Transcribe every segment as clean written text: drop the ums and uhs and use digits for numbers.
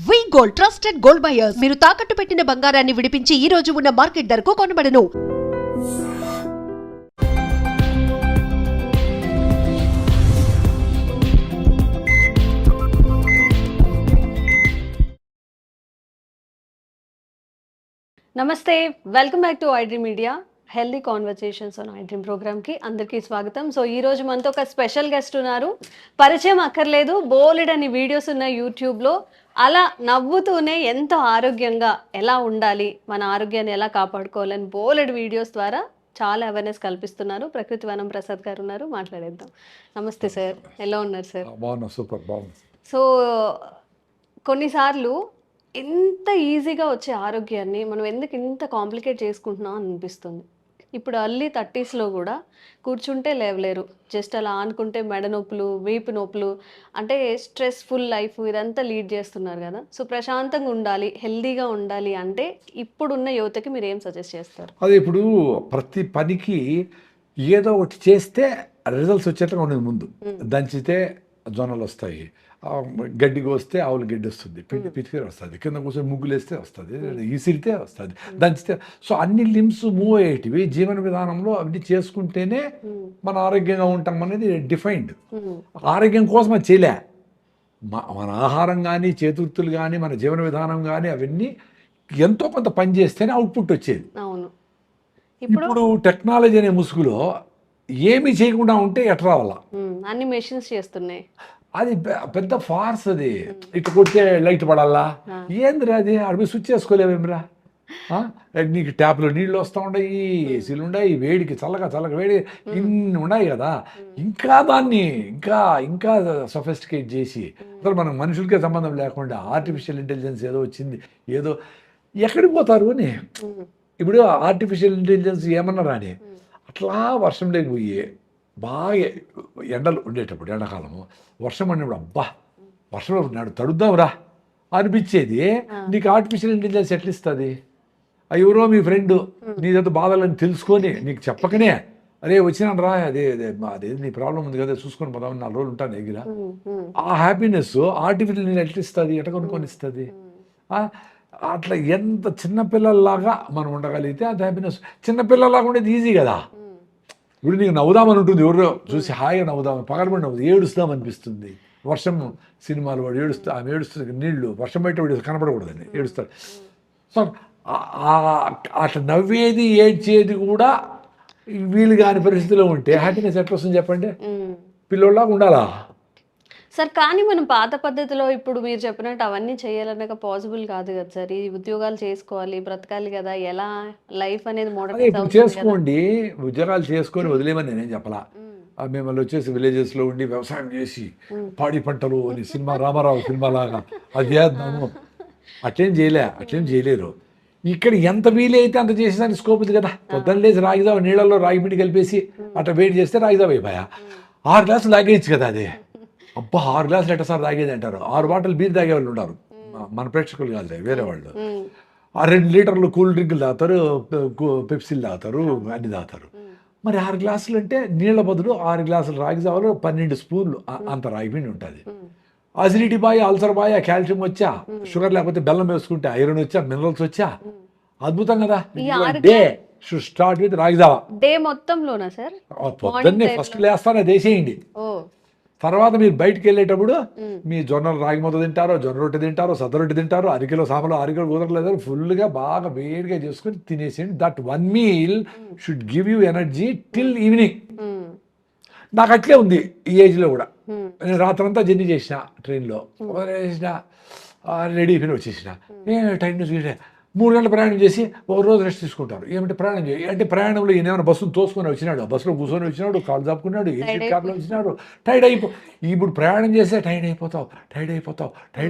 వి gold trusted gold buyers మీరు తాకట్టు పెట్టిన బంగారాన్ని విడిపించి ఈ రోజు ఉన్న మార్కెట్ ధరకు కొనబడను. నమస్తే, welcome back to iDream media healthy conversations on iDream ప్రోగ్రామ్కి అందరికీ స్వాగతం. సో ఈ రోజు మనతో ఒక స్పెషల్ గెస్ట్ ఉన్నారు. పరిచయం అక్కర్లేదు, బోలెడ్ అని వీడియోస్ ఉన్నాయి యూట్యూబ్లో. అలా నవ్వుతూనే ఎంతో ఆరోగ్యంగా ఎలా ఉండాలి, మన ఆరోగ్యాన్ని ఎలా కాపాడుకోవాలని బోలెడ్ వీడియోస్ ద్వారా చాలా అవేర్నెస్ కల్పిస్తున్నారు. ప్రకృతి వనం ప్రసాద్ గారు ఉన్నారు, మాట్లాడేద్దాం. నమస్తే సార్, ఎలా ఉన్నారు సార్? బాగున్నా, సూపర్ బాగుంది. సో కొన్నిసార్లు ఎంత ఈజీగా వచ్చే ఆరోగ్యాన్ని మనం ఎందుకు ఇంత కాంప్లికేట్ చేసుకుంటున్నాం అని అనిపిస్తుంది. ఇప్పుడు అర్లీ 30sలో కూడా కూర్చుంటే లేవలేరు, జస్ట్ అలా ఆనుకుంటే మెడ నొప్పులు, వీపు నొప్పులు, అంటే స్ట్రెస్ఫుల్ లైఫ్ ఇదంతా లీడ్ చేస్తున్నారు కదా. సో ప్రశాంతంగా ఉండాలి, హెల్దీగా ఉండాలి అంటే ఇప్పుడున్న యువతకి మీరు ఏం సజెస్ట్ చేస్తారు? అదే, ఇప్పుడు ప్రతి పనికి ఏదో ఒకటి చేస్తే రిజల్ట్స్ వచ్చేట్టుగా ఉండదు. ముందు దంచితే జొన్నలు వస్తాయి, గడ్డికి వస్తే ఆవులు గడ్డి వస్తుంది, పిండి పితికి వస్తుంది, కింద కూర్చొని ముగ్గులు వేస్తే వస్తుంది, ఈసిరితే వస్తుంది, దంచితే. సో అన్ని లిమ్స్ మూవ్ అయ్యేటివి జీవన విధానంలో అవన్నీ చేసుకుంటేనే మన ఆరోగ్యంగా ఉంటాం అనేది డిఫైన్డ్. ఆరోగ్యం కోసం అది చేయలే, మన ఆహారం కానీ చేతుర్తులు కానీ మన జీవన విధానం కానీ అవన్నీ ఎంతో కొంత పని చేస్తేనే అవుట్పుట్ వచ్చేది. అవును, ఇప్పుడు టెక్నాలజీ అనే ముసుగులో ఏమీ చేయకుండా ఉంటే ఎట్లా రావాలా? అన్ని మెషిన్స్ చేస్తున్నాయి. అది పెద్ద ఫార్స్. అది ఇటు కొడితే లైట్ పడాలా, ఏందిరా అది అడిగి స్విచ్ చేసుకోలేమేమిరా? నీకు ట్యాప్లో నీళ్ళు వస్తూ ఉన్నాయి, ఏసీలు ఉన్నాయి, వేడికి చల్లగా చల్లగా వేడి ఇన్ని ఉన్నాయి కదా. ఇంకా దాన్ని ఇంకా ఇంకా సొఫిస్టికేట్ చేసి అసలు మనం మనుషులకే సంబంధం లేకుండా ఆర్టిఫిషియల్ ఇంటెలిజెన్స్ ఏదో వచ్చింది, ఏదో ఎక్కడికి పోతారు అని. ఇప్పుడు ఆర్టిఫిషియల్ ఇంటెలిజెన్స్ ఏమన్నా రాని అట్లా వర్షం లేకపోయి బాగా ఎండలు ఉండేటప్పుడు, ఎండాకాలము వర్షం అన్నప్పుడు అబ్బా వర్షంలో నాడు తడుద్దాంరా అనిపించేది. నీకు ఆర్టిఫిషియల్ ఇంటెలిజెన్స్ ఎట్లా ఇస్తుంది? ఎవరో మీ ఫ్రెండ్ నీ దగ్గర బాధలని తెలుసుకొని నీకు చెప్పకనే అరే వచ్చినాను రా, అదే నీ ప్రాబ్లం ఉంది కదా చూసుకొని పోదామని 4 రోజులు ఉంటాను దగ్గర. ఆ హ్యాపీనెస్ ఆర్టిఫిషియల్ నేను ఎట్లా ఇస్తుంది, ఎట్లా కొనుక్కొని ఇస్తుంది? అట్లా ఎంత చిన్నపిల్లల్లాగా మనం ఉండగలిగితే అది హ్యాపీనెస్. చిన్నపిల్లల్లాగా ఉండేది ఈజీ కదా. ఇప్పుడు నీకు నవ్వుదామని ఉంటుంది, ఎవరో చూసి హాయిగా నవ్వుదామని, పగలబడి నవ్వుదు, ఏడుస్తాం అనిపిస్తుంది. వర్షం సినిమాలు వాడు ఆమె ఏడుస్తుంది, నీళ్లు వర్షం బయట వాడు కనపడకూడదని ఏడుస్తాడు. సో అట్లా నవ్వేది ఏడ్చేది కూడా వీలు కాని పరిస్థితిలో ఉంటే హ్యాపీనెస్ ఎట్లా వస్తుంది చెప్పండి? పిల్లోళ్ళలాగా ఉండాలా సార్? కానీ మనం పాత పద్ధతిలో ఇప్పుడు మీరు చెప్పినట్టు అవన్నీ చేయాలన్నాక పాసిబుల్ కాదు కదా సార్. ఈ ఉద్యోగాలు చేసుకోవాలి, బ్రతకాలి కదా, ఎలా లైఫ్ అనేది ఇప్పుడు చేసుకోండి, ఉద్యోగాలు చేసుకొని వదిలేమని నేనేం చెప్పలా. మిమ్మల్ని వచ్చేసి విలేజెస్లో ఉండి వ్యవసాయం చేసి పాడి పంటలు అని సినిమా రామారావు సినిమా లాగా అది చేద్దాము, అట్లేం చేయలేరు. ఇక్కడ ఎంత వీలైతే అంత చేసేదానికి స్కోప్ ఉంది కదా. పొద్దున్న లేచి రాగిదావ నీళ్ళల్లో రాగి పిండి కలిపేసి అట్లా వేడి చేస్తే రాగిదావ అయిపోయా. 6 గ్లాసులు తాగేయచ్చు కదా. అదే అబ్బా 6 గ్లాసులు ఎట్ట సార్ తాగేది అంటారు. 6 బాటిల్ బీర్ తాగే వాళ్ళు ఉన్నారు, మన ప్రేక్షకులు కాదు వేరే వాళ్ళు. 2 లీటర్లు కూల్ డ్రింకులు తాగుతారు, పెప్సీలు తాగుతారు, అన్ని తాగుతారు. మరి 6 గ్లాసులు అంటే నీళ్ళ బదులు 6 గ్లాసులు రాగి జావలో 12 స్పూన్లు అంత రాగి పిండి ఉంటుంది. అసిడిటీ బాయ్, అల్సర్ బాయ్, కాల్షియం వచ్చా, షుగర్ లేకపోతే బెల్లం వేసుకుంటే ఐరన్ వచ్చా, మినరల్స్ వచ్చా, అద్భుతం కదా. Day should start with ragi java. Day మొత్తంలోనా సార్? పొద్దున్నే ఫస్ట్ లేస్తాను అది వేసేయండి. తర్వాత మీరు బయటకు వెళ్ళేటప్పుడు మీ జొన్నలు రాగి మొత్తం తింటారో, జొన్న రొట్టె తింటారో, సద్ద రొట్టె తింటారో, 1 కిలో సాంబార్లో 1 కిలో కుదరలేదు, ఫుల్గా బాగా వేడిగా చేసుకొని తినేసేయండి. That 1 meal should give you energy till evening. నాకు అట్లే ఉంది ఈ ఏజ్లో కూడా. నేను రాత్రంతా జర్నీ చేసిన, ట్రైన్లో చేసిన, రెడీ అయిపోయి వచ్చేసిన. టైం చూసి 3 గంటలు ప్రయాణం చేసి ఒక రోజు రెస్ట్ తీసుకుంటారు. ఏమంటే ప్రయాణం చేయి అంటే ప్రయాణంలో ఈయన ఏమైనా బస్సును తోసుకొని వచ్చినాడు, బస్సులో కూర్చొని వచ్చినాడు, కాళ్ళు చాపుకున్నాడు, ఏసీ కార్లో వచ్చినాడు, టైర్డ్ ఇప్పుడు ప్రయాణం చేస్తే టైర్డ్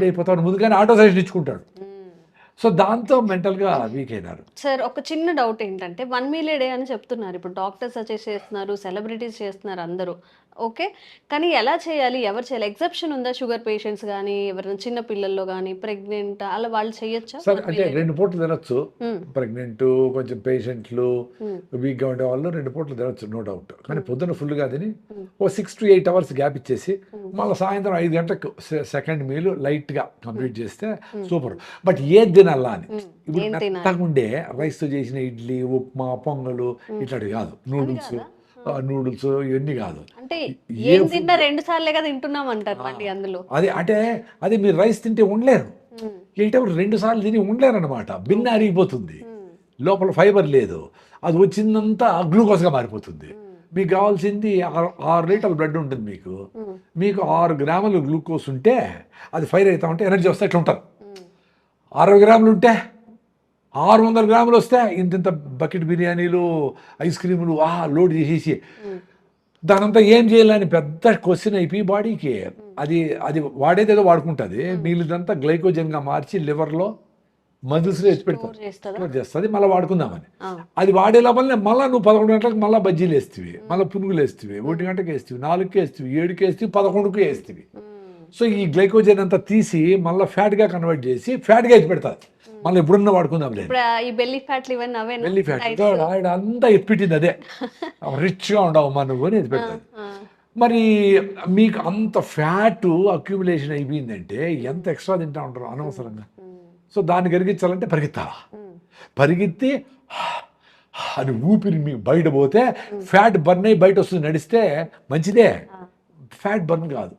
అయిపోతావు ముందుగానే ఆటో సజెషన్ ఇచ్చుకుంటాడు. సో దాంతో మెంటల్గా వీక్ అయినారు. సార్ ఒక చిన్న డౌట్ ఏంటంటే 1 మీల్ ఏ డే అని చెప్తున్నారు. ఇప్పుడు డాక్టర్స్ సజెస్ట్ చేస్తున్నారు, సెలబ్రిటీస్ చేస్తున్నారు, అందరూ ఓకే. కానీ ఎలా చేయాలి? ఎవరు చేయాలి? ఎక్సెప్షన్ ఉందా? షుగర్ పేషెంట్స్ గానీ, ఎవరైనా చిన్న పిల్లల్లో గానీ, ప్రెగ్నెంట్ అలా వాళ్ళు చేయొచ్చా? సరే అంటే 2 పూటలు తినొచ్చు. హ్మ్. ప్రెగ్నెంట్, కొంచెం పేషెంట్లు, హ్మ్. వీక్‌గా ఉండేవాళ్ళు 2 పూటలు తినొచ్చు నో డౌట్. కానీ పొద్దున్న ఫుల్‌గా తిని హ్మ్. ఓ 6 to 8 అవర్స్ గ్యాప్ ఇచ్చేసి మళ్ళీ సాయంత్రం 5 గంటలకు సెకండ్ మీల్ లైట్‌గా కంప్లీట్ చేస్తే సూపర్. బట్ ఏది తినాలా అని. ఇప్పుడు ఏం తినాలి? మెత్తగా ఉండే రైస్‌తో చేసిన ఇడ్లీ, ఉప్మా, పొంగలు ఇట్లాంటివి కాదు. నూడిల్స్ ఇవన్నీ కాదు. అంటే ఏ ఏం ఫుడ్ తిన్నా 2 సార్లేగా తింటున్నాం అంటారు మళ్ళీ అందులో. అది మీరు రైస్ తింటే ఉండలేరు. హ్మ్. 8 అవర్స్ 2 సార్లు తిని ఉండలేరన్నమాట. బిన్న అరిగిపోతుంది. లోపల ఫైబర్ లేదు. అది వచ్చిందంతా గ్లూకోజ్గా మారిపోతుంది. మీకు కావాల్సింది 6 లీటర్ల బ్లడ్ ఉంటుంది మీకు. మీకు 6 గ్రాములు గ్లూకోజ్ ఉంటే అది ఫైర్ అవుతా ఉంటే ఎనర్జీ వస్తే ఇట్లా ఉంటారు. 60 గ్రాములు ఉంటే 600 గ్రాములు వస్తే ఇంత బకెట్ బిర్యానీలు, ఐస్ క్రీములు లోడ్ చేసేసి దానంతా ఏం చేయాలని పెద్ద క్వశ్చన్ అయిపోయి బాడీకి అది వాడేదేదో వాడుకుంటుంది. మిగిలిదంతా గ్లైకోజన్గా మార్చి లివర్లో మజిల్స్లో ఎత్తి పెడతారు. స్టోర్ చేస్తుంది మళ్ళీ వాడుకుందామని. అది వాడే లోపలనే మళ్ళీ నువ్వు 11 గంటలకు మళ్ళీ బజ్జీలు వేస్తేవి, మళ్ళీ పునుగులు వేస్తేవి, 1 గంటకి వేస్తేవి, 4కి వేస్తేవి, 7కి వేస్తేవి, 11కి వేస్తేవి. సో ఈ గ్లైకోజన్ అంతా తీసి మళ్ళీ ఫ్యాట్గా కన్వర్ట్ చేసి ఫ్యాట్గా ఎత్తి పెడతారు. మళ్ళీ ఎప్పుడన్నా వాడుకుందాం లేదు. ఇప్పుడు ఈ బెల్లీ ఫ్యాట్లు ఇవన్నీ అవే బెల్లీ ఫ్యాట్ ఆయన అంతా ఎత్తిపెట్టింది అదే. రిచ్గా ఉండవు మా నువ్వు అని ఎత్తిపెడతాది. మరి మీకు అంత ఫ్యాట్ అక్యుములేషన్ అయిపోయిందంటే ఎంత ఎక్స్ట్రా తింటా ఉంటారు అనవసరంగా. సో దాన్ని కరిగించాలంటే పరిగెత్తాలా. పరిగెత్తి అని ఊపిరి మీకు బయట పోతే ఫ్యాట్ బర్న్ అయ్యి బయట వస్తుంది. నడిస్తే మంచిదే, ఫ్యాట్ బర్న్ కాదు.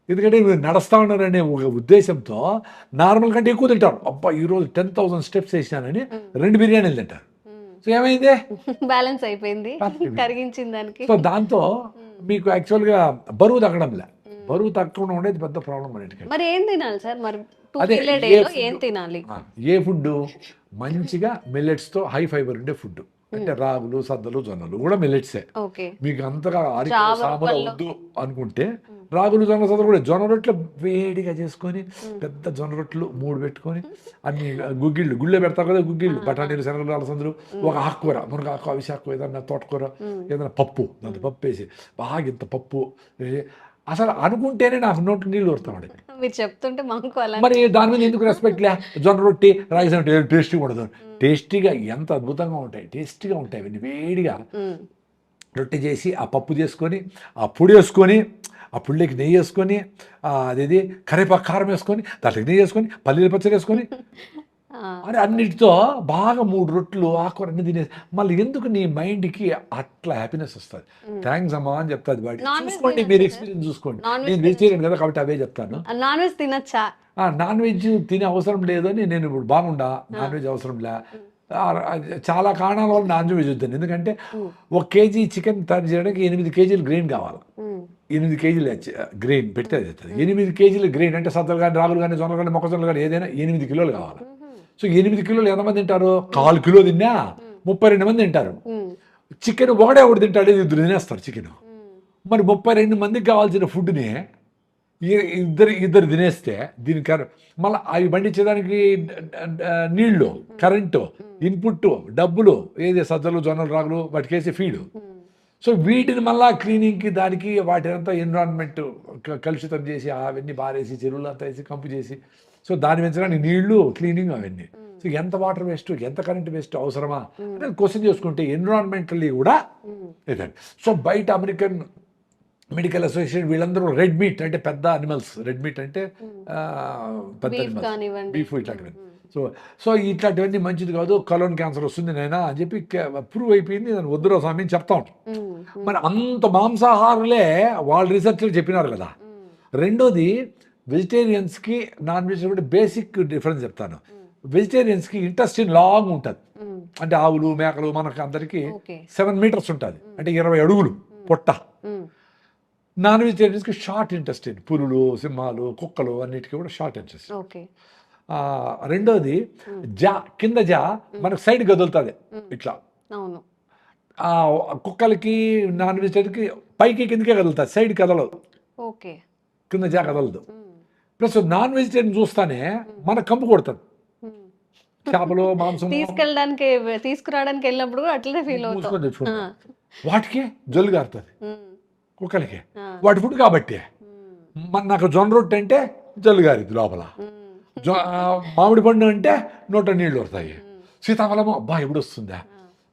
ఎందుకంటే మీరు నడుస్తూ ఉన్నారనే ఒక ఉద్దేశంతో నార్మల్ కంటే ఎక్కువ తింటారు. అబ్బా ఈరోజు 10,000 స్టెప్స్ వేసినానని 2 బిర్యానీలు తింటారు. సో ఏమైంది? బ్యాలెన్స్ అయిపోయింది కరిగించిన దానికి. సో దాంతో మీకు యాక్చువల్గా బరువు తగ్గడంలే. బరువు తగ్గకుండా ఉండేది పెద్ద ప్రాబ్లం అన్నిటికీ. మరి ఏం తినాలి సార్? మరి అదే ఏం తినాలి? ఏ ఫుడ్ మంచిగా మిల్లెట్స్తో హై ఫైబర్ ఉండే ఫుడ్ అంటే రాగులు, సద్దలు, జొన్నలు కూడా మిల్లెట్సే. మీకు అంతగా సాంబార్ వద్దు అనుకుంటే రాగులు, జొన్న, సద్దలు కూడా జొన్న రొట్టెలు వేడిగా చేసుకొని పెద్ద జొన్న రొట్టెలు 3 పెట్టుకొని అన్ని గుళ్ళో పెడతారు కదా, గుగ్గిళ్ళు, బఠానీలు, శనగలు, అలసందలు, ఒక ఆకుకూర, మునగాకు, అవిశాకు, ఏదన్నా తోటకూర, ఏదైనా పప్పు, దాంతో పప్పు వేసి బాగా ఇంత పప్పు అసలు అనుకుంటేనే నాకు నోట్లు నీళ్ళు వస్తామండి. మీరు చెప్తుంటే మరి దాని మీద ఎందుకు రెస్పెక్ట్ లే? జొన్న రొట్టి, రాగి సంగటి టేస్టీగా ఉండదు. టేస్టీగా ఎంత అద్భుతంగా ఉంటాయి, టేస్టీగా ఉంటాయి. అవన్నీ వేడిగా రొట్టె చేసి ఆ పప్పు చేసుకొని ఆ పొడి వేసుకొని ఆ పుళ్ళకి నెయ్యి వేసుకొని అదేది కరివేపాకు కారం వేసుకొని దాంట్లోకి నెయ్యి వేసుకొని పల్లీల పచ్చడి వేసుకొని అని అన్నిటితో బాగా 3 రొట్టెలు ఆకుకూర అన్ని తినేసి మళ్ళీ ఎందుకు నీ మైండ్కి అట్లా హ్యాపీనెస్ వస్తుంది. థ్యాంక్స్ అమ్మా అని చెప్తాది బాడీ. చూసుకోండి, మీరు ఎక్స్పీరియన్స్ చూసుకోండి. నేను వెజిటేరియన్ కదా కాబట్టి అవే చెప్తాను. నాన్ వెజ్ తినచ్చా? నాన్ వెజ్ తినే అవసరం లేదని నేను ఇప్పుడు బాగుండా. నాన్ వెజ్ అవసరం లే. చాలా కారణాల వల్ల నాన్ వెజ్ వద్దాను. ఎందుకంటే 1 కేజీ చికెన్ తయారు చేయడానికి 8 కేజీలు గ్రెయిన్ కావాలి. 8 కేజీలు గ్రెయిన్ పెడితే 8 కేజీలు గ్రెయిన్ అంటే సద్దలు కానీ, రాగులు కానీ, జొన్నలు కానీ, మొక్కజొన్నలు కానీ ఏదైనా 8 కిలోలు కావాలి. సో 8 కిలోలు ఎంతమంది తింటారు? 1/4 కిలో తిన్నా 32 మంది తింటారు. చికెన్ ఒకటి తింటాడు, 2 తినేస్తారు చికెన్. మరి 32 మందికి కావాల్సిన ఫుడ్ని ఇద్దరు తినేస్తే దీనికి మళ్ళీ అవి పండించేదానికి నీళ్లు, కరెంటు, ఇన్పుట్, డబ్బులు, ఏది సజ్జలు, జొన్నలు, రాగులు వాటికేసి ఫీడు. సో వీటిని మళ్ళీ క్లీనింగ్కి దానికి వాటినంతా ఎన్విరాన్మెంట్ కలుషితం చేసి అవన్నీ బారేసి చెరువులు అంతా వేసి కంపు చేసి సో దాన్ని పెంచడానికి నీళ్లు, క్లీనింగ్ అవన్నీ. సో ఎంత వాటర్ వేస్ట్, ఎంత కరెంట్ వేస్ట్ అవసరమా అనేది క్వశ్చన్ చేసుకుంటే ఎన్విరాన్మెంటల్లీ కూడా ఇదండి. సో బయట అమెరికన్ మెడికల్ అసోసియేషన్ వీళ్ళందరూ రెడ్ మీట్ అంటే పెద్ద అనిమల్స్, రెడ్ మీట్ అంటే పెద్ద అనిమల్స్, బీఫ్ ఇట్లాంటివి. సో ఇట్లాంటివన్నీ మంచిది కాదు, కలోన్ క్యాన్సర్ వస్తుంది నైనా అని చెప్పి ప్రూవ్ అయిపోయింది. దాన్ని వద్దురా స్వామి అని చెప్తా ఉంటాం. మరి అంత మాంసాహారులే వాళ్ళ రీసెర్చ్లో చెప్పినారు కదా. రెండోది వెజిటేరియన్స్కి నాన్ వెజిటేరియన్ బేసిక్ డిఫరెన్స్ చెప్తాను. వెజిటేరియన్స్కి ఇంటెస్టిన్ లాంగ్ ఉంటుంది. అంటే ఆవులు, మేకలు మనకు అందరికీ 7 మీటర్స్ ఉంటుంది, అంటే 20 అడుగులు పొట్ట. నాన్ వెజిటేరియన్స్కి షార్ట్ ఇంటెస్టిన్, పులులు, సింహాలు, కుక్కలు అన్నిటికీ కూడా షార్ట్ ఇంటెస్టిన్. రెండోది కింద మనకు సైడ్ కదులుతుంది ఇట్లా. కుక్కలకి, నాన్ వెజిటేరియన్కి పైకి కిందకే కదులుతుంది, సైడ్ కదలదు, కింద కదలదు. ప్లస్ నాన్ వెజిటేరియన్ చూస్తానే మనకు కంపు కొడుతుంది. చేపలు, మాంసం తీసుకురావడానికి వెళ్ళినప్పుడు అట్లనే ఫీల్ అవుతుంది. వాటికి జొల్లు గారుతుంది, కుక్కలకి వాటి ఫుడ్ కాబట్టి. మన నాకు జొన్న రొట్టె అంటే జల్లుగారిది లోపల, మామిడి పండు అంటే నోట నీళ్ళు వస్తాయి, సీతాఫలము అబ్బా ఎప్పుడు వస్తుందా,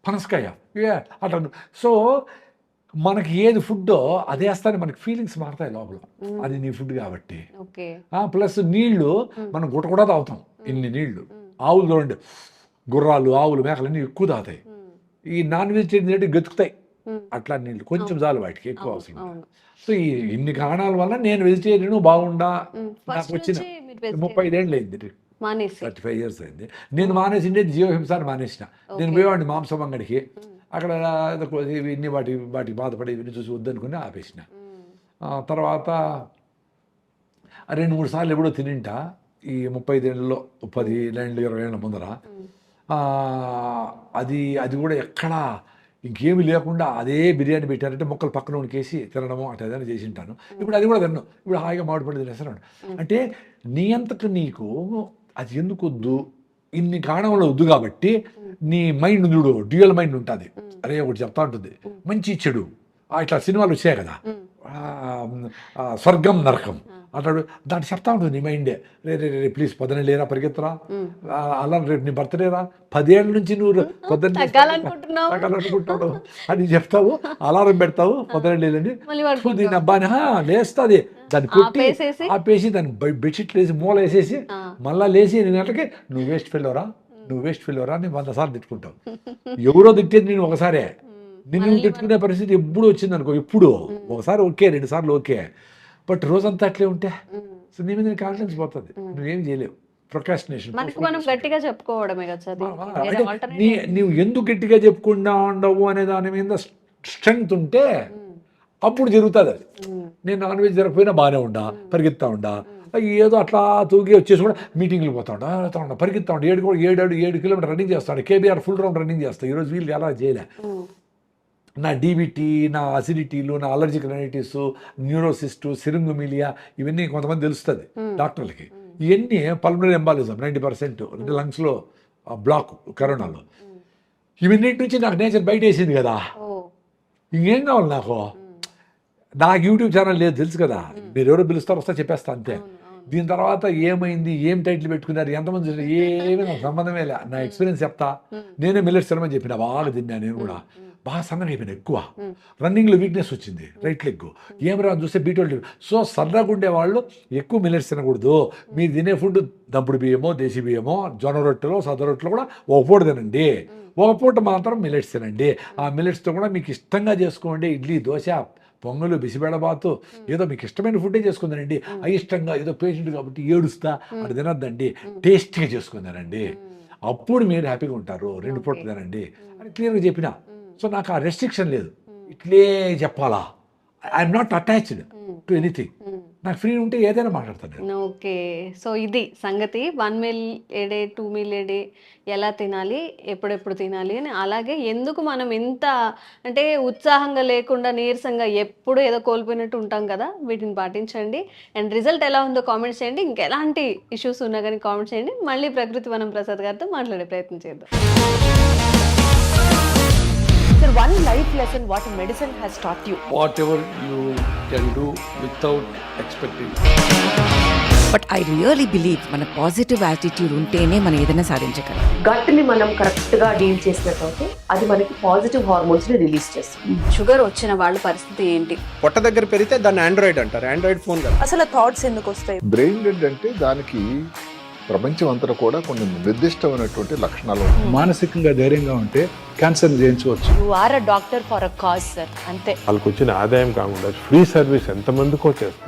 పనసకాయ అట్లా. సో మనకి ఏది ఫుడ్డో అదే వేస్తానే మనకి ఫీలింగ్స్ మారుతాయి లోపల, అది నీ ఫుడ్ కాబట్టి. ప్లస్ నీళ్లు మనం గుట్ట కూడా తాగుతాం, ఇన్ని నీళ్లు. ఆవులు చూడండి, గుర్రాలు ఆవులు మేకలన్నీ ఎక్కువ తాగుతాయి. ఈ నాన్ వెజిటేరియన్ ఏంటి గతుకుతాయి, అట్లా నీళ్ళు కొంచెం చాలు వాటికి, ఎక్కువ అవసరం. సో ఈ ఇన్ని కారణాల వల్ల నేను వెజిటేరియన్ బాగుండా. నాకు వచ్చిన 35 ఏళ్ళు అయింది, 35 years అయింది. నేను మానేసిండే జీవహింసాన్ని మానేసిన. నేను పోయేవాడిని మాంసం అంగడికి, అక్కడ ఇన్ని వాటికి బాధపడి ఇవన్నీ చూసి వద్దనుకుని ఆపేసిన. తర్వాత 2-3 సార్లు ఎప్పుడో తినింటా ఈ 35 ఏళ్ళలో, 10 ఏళ్ళు 20 ఏళ్ళ ముందర. అది కూడా ఎక్కడా ఇంకేమీ లేకుండా అదే బిర్యానీ పెట్టారంటే ముక్కలు పక్కన ఉనికేసి తినడము అట్లా ఏదైనా చేసి ఉంటాను. ఇప్పుడు అది కూడా తిన్నాను, ఇప్పుడు హాయిగా మామిడి పండు తినేస్తాను. అంటే నీ అంతకు నీకు అది ఎందుకు వద్దు, ఇన్ని కారణంలో వద్దు కాబట్టి నీ మైండ్ చూడు, డ్యూయల్ మైండ్ ఉంటుంది. అరే ఒకటి చెప్తా ఉంటుంది, మంచి చెడు ఇట్లా సినిమాలు వచ్చాయి కదా, స్వర్గం నరకం అట్లాడు, దాన్ని చెప్తా ఉంటుంది నీ మైండే. రే ప్లీజ్ పొద్దున లేరా, పరిగెత్తరా, అలా రేపు నీ బర్త్డేరా, 10 ఏళ్ళ నుంచి నువ్వు పొద్దున్న తగ్గాలనుకుంటావు అని చెప్తావు, అలారం పెడతావు పొద్దున లేదని, దీని అబ్బాని లేస్తుంది, దాన్ని కొట్టి ఆపేసి దాన్ని బెడ్షీట్లు వేసి మూల వేసేసి మళ్ళీ లేచి 8 గంటలకి నువ్వు వేస్ట్ ఫెయిల్వరా అని 100 సార్లు తిట్టుకుంటావు. ఎవరో తిట్టేది నేను ఒకసారే, నిన్ను తిట్టుకునే పరిస్థితి ఎప్పుడు వచ్చింది అనుకో, ఎప్పుడు ఒకసారి ఓకే, 2 సార్లు ఓకే, బట్ రోజంతా అట్లే ఉంటే సో నీ మీద కాన్ఫిడెన్స్ పోతుంది, నువ్వేం చేయలేవు. ప్రొక్రాస్టినేషన్. నువ్వు ఎందుకు గట్టిగా చెప్పుకుండా ఉండవు అనే దాని మీద స్ట్రెంగ్త్ ఉంటే అప్పుడు జరుగుతుంది అది. నేను నాన్ వెజ్ జరగకపోయినా బాగానే ఉండా, పరిగెత్తా ఉండా, ఏదో అట్లా తూగి వచ్చేసి కూడా మీటింగ్లు పోతా ఉండా, పరిగెత్తా ఉండా, 7 కిలోమీటర్ రన్నింగ్ చేస్తాడు, కేబీఆర్ ఫుల్ రౌండ్ రన్నింగ్ చేస్తాడు. ఈరోజు వీళ్ళు ఎలా చేయలే. నా డీబీటీ, నా అసిడిటీలు, నా అలర్జిక్ రైనైటిస్, న్యూరోసిస్టు, సిరింగుమిలియా ఇవన్నీ కొంతమంది తెలుస్తుంది డాక్టర్లకి. ఇవన్నీ పల్మనరీ ఎంబాలిజం 90%, అంటే లంగ్స్లో బ్లాక్ కరోనాలో. ఇవన్నిటి నుంచి నాకు నేచర్ బయట వేసింది కదా, ఇంకేం కావాలి నాకు యూట్యూబ్ ఛానల్ లేదు తెలుసు కదా, మీరు ఎవరో పిలుస్తారు వస్తా చెప్పేస్తా అంతే. దీని తర్వాత ఏమైంది, ఏం టైటిల్ పెట్టుకున్నారు, ఎంతమంది, ఏమీ నాకు సంబంధమే లే. నా ఎక్స్పీరియన్స్ చెప్తా. నేనే మిల్లెట్స్ తినమని చెప్పిన, బాగా తిన్నా, నేను కూడా బాగా సన్నగా అయిపోయినా, ఎక్కువ రన్నింగ్లో వీక్నెస్ వచ్చింది, రైట్ లెగ్ ఏం రా చూస్తే బీటోల్. సో సన్నగా ఉండే వాళ్ళు ఎక్కువ మిల్లెట్స్ తినకూడదు. మీరు తినే ఫుడ్ దంపుడు బియ్యమో, దేశీ బియ్యమో, జొన్న రొట్టెలో, సద్ద రొట్టెలో కూడా ఒక పూట తినండి, ఒక పూట మాత్రం మిల్లెట్స్ తినండి. ఆ మిల్లెట్స్తో కూడా మీకు ఇష్టంగా చేసుకోండి, ఇడ్లీ, దోశ, పొంగలు, బిసిబేడబాతు, ఏదో మీకు ఇష్టమైన ఫుడ్డే చేసుకుందానండి. అయిష్టంగా ఏదో పేషెంట్ కాబట్టి ఏడుస్తా అది తినద్దండి, టేస్టీగా చేసుకుందానండి, అప్పుడు మీరు హ్యాపీగా ఉంటారు. 2 పూటలు తినండి అని క్లియర్గా చెప్పిన. సో నాకు ఆ రెస్ట్రిక్షన్ లేదు, ఇట్లే చెప్పాలా, I'm not attached to anything. నాకు ఫ్రీ ఉంటే ఏదైనా మాట్లాడతాను. ఓకే, సో ఇది సంగతి. 1 meal a day, 2 meal a day ఎలా తినాలి, ఎప్పుడెప్పుడు తినాలి అని. అలాగే ఎందుకు మనం ఇంత అంటే ఉత్సాహంగా లేకుండా నీరసంగా ఎప్పుడు ఏదో కోల్పోయినట్టు ఉంటాం కదా, వీటిని పాటించండి. అండ్ రిజల్ట్ ఎలా ఉందో కామెంట్స్ చేయండి. ఇంకెలాంటి ఇష్యూస్ ఉన్నా కానీ కామెంట్స్ చేయండి. మళ్ళీ ప్రకృతి వనం ప్రసాద్ గారితో మాట్లాడే ప్రయత్నం చేద్దాం. Sir, one life lesson what medicine has taught you. Whatever you can do without expecting. But I really believe మన పాజిటివ్ యాటిట్యూడ్ ఉంటేనే మనం ఏదైనా సాధించగలం. గట్ని మనం కరెక్ట్గా డీల్ చేసినట్లయితే అది మనకి పాజిటివ్ హార్మోన్స్ని రిలీజ్ చేస్తుంది. షుగర్ వచ్చిన వాళ్ళ పరిస్థితి ఏంటి? పొట్ట దగ్గర పెరిగితే దాన్ని ఆండ్రాయిడ్ అంటారు, ఆండ్రాయిడ్ ఫోన్ కదా. అసలు థాట్స్ ఎందుకు వస్తాయి? బ్రెయిన్ డెడ్ అంటే దానికి ప్రపంచం అంతా కూడా కొన్ని నిర్దిష్టమైనటువంటి లక్షణాలు. మానసికంగా ధైర్యంగా ఉంటే క్యాన్సర్ జయించవచ్చు. You are a doctor for a cause sir, అంతే. వాళ్ళకి వచ్చిన ఆదాయం కాకుండా ఫ్రీ సర్వీస్ ఎంతమందికో చేస్తారు.